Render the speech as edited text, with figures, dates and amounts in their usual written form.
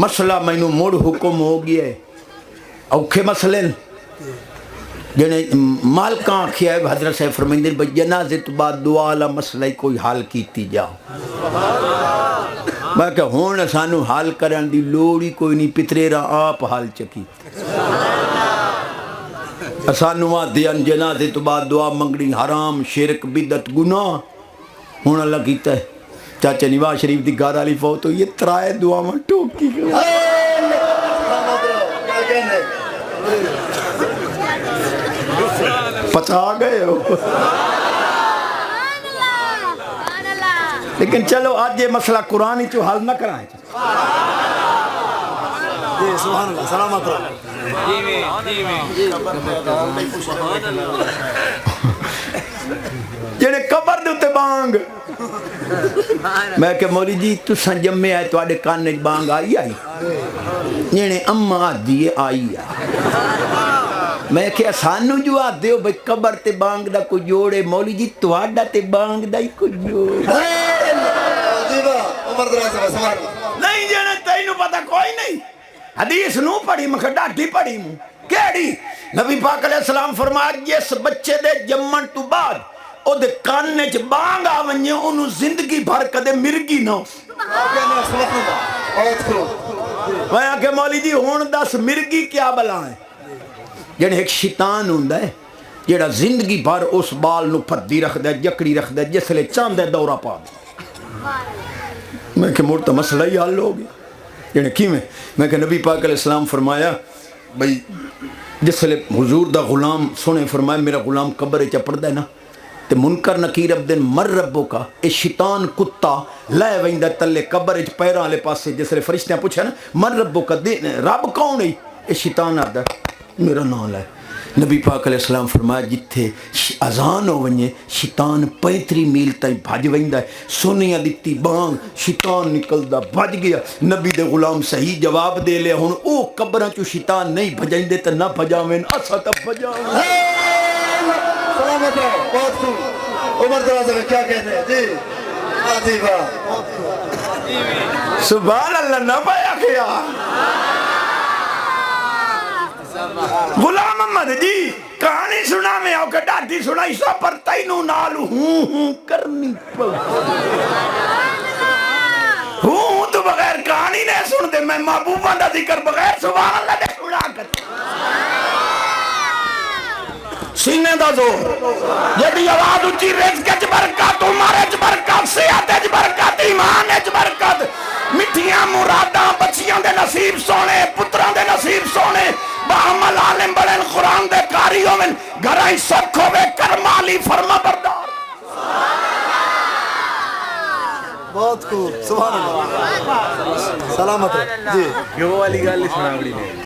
مسئلہ مینو مڑ حکم ہو گیا ہے اوکھے مسئلے جنہیں مالکاں آکھیا ہے حضرت صاحب فرمائندے بھئی جنازے تو بعد دعا والا مسئلہ ہی کوئی حال کیتی جاؤ میں کہ ہون سانو حال کرن دی لوڑی کوئی نہیں پتریرا آپ حال چکی سانو آدھیان جنازے تو بعد دعا منگڑی حرام شرک بدت گناہ ہون اللہ کیتا ہے چاچا نواز شریف دی گھر والی فوت ہوئی ہے ترائے دعا میں ٹوکی پچا گئے ہو لیکن چلو آج یہ مسئلہ قرآن ہی چو حل نہ کرائیں جی سبحان اللہ سلامت رہو جنہیں قبر دوتے بانگ میں کہ مولی جی تو سنجم میں آئے تو آڑے کاننے بانگ آئی جنہیں اممہ دیئے آئی میں کہ سانو جو آتے ہو بھئی قبر تے بانگ دا کو جوڑے مولی جی تو آڑا تے بانگ دا ہی کو جوڑے نہیں جنہیں تینو پتا کوئی نہیں حدیث نو پڑھی مکھا ڈاٹی پڑھی مو کیڑی نبی پاک علیہ السلام فرمایا جس بچے دے جمن تو بعد او دے کاننے چ بانگ آونجے انہوں زندگی بھر کدے مرگی نہ میں آکے مولی جی ہون دس مرگی کیا بلا ہے جنہیں ایک شیطان ہوندہ ہے جیڑا زندگی بھر اس بال نو پھدی رکھ دے جکڑی رکھ دے جس لئے چاندے دورہ پا دے میں کہ مرتا مسئلہ ہی حال ہو گیا یعنی کی میں کہ نبی پاک علیہ السلام فرمایا بھئی جس لئے حضور دا غلام سنے فرمایا میرا غلام قبر چپڑ دے نا تے منکر نکیر اب دن مر ربو کا اے شیطان کتا لائے ویندہ تلے قبر اچ پیران لے پاسے جس لئے فرشتیاں پوچھا نا مر ربو کا رب کون ہے اے شیطان آدھا میرا نام لائے نبی پاک علیہ السلام فرمایا جتھے اذان ہو ونجے شیطان 35 میل تائیں بھاج ویندہ ہے سنیا دیتی بانگ شیطان نکل دا بھاج گیا نبی دے غلام صحیح جواب دے لیا ہون او قبران چو شیطان نہیں بھجائیں دے تا نہ بھجاویں اسا تا بھجاویں سلامت رہو بہت خوب عمر درازہ میں کیا کہتے ہیں جی عجیبہ سبحان اللہ نہ پایا کیا غلام محمد جی کہانی سنا میں آؤ کہ ڈاٹی سنا ایسا پر تینو نالو ہوں کرنی پڑ ہوں تو بغیر کہانی نہیں سن دے میں محبوبہ دا ذکر بغیر سبحان اللہ دے سنا کر سینے دا زور جدی آواز اچھی رزق اچ برکت عمر اچ برکت صحت اچ برکت ایمان اچ برکت مٹھیاں مراداں بچیاں دے نصیب سونے پتراں دے نصیب سونے باہمل عالم بڑھن قرآن دے کاری ہومن گھرائی سکھ ہوئے کرمالی فرما بردار بہت خوب سبحان اللہ سلامت رہو جی یہ وہ والی گالی سنا بڑی نے